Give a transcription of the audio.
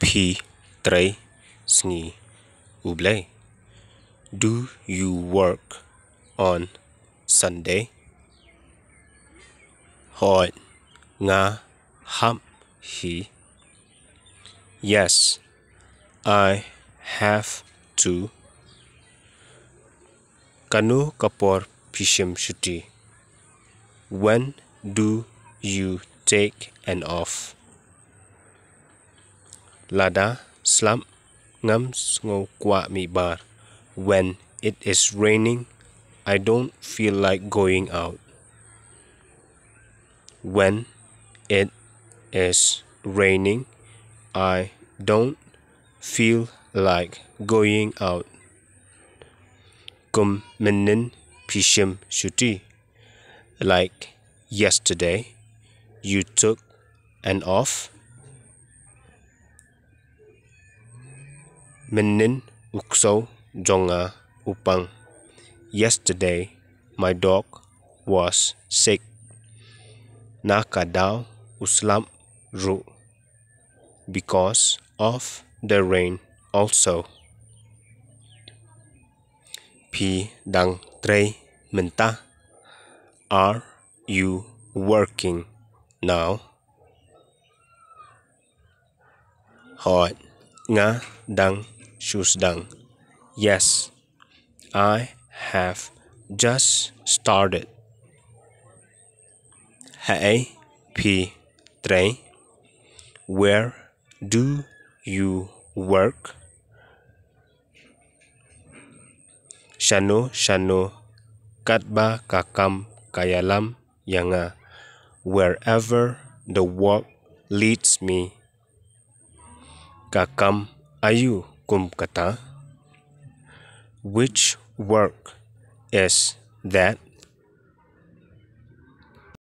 trei, sngew. Do you work on Sunday? Ngam. Yes, I have to. Kano kapor shuti. When do you take an off? Lada ngam kwah. When it is raining, I don't feel like going out. When it is raining, I don't feel like going out. Mynnin shuti. Like yesterday, you took an off. Mynnin ksew jong upang. Yesterday, my dog was sick. Nakadaw uslam ru. Because of the rain also. Trei. Are you working now? Yes, I have just started. Haei, trei. Where do you work? Shano katba kakam kayalam yanga. Wherever the work leads me. Kakam ayu kata. Which work is that?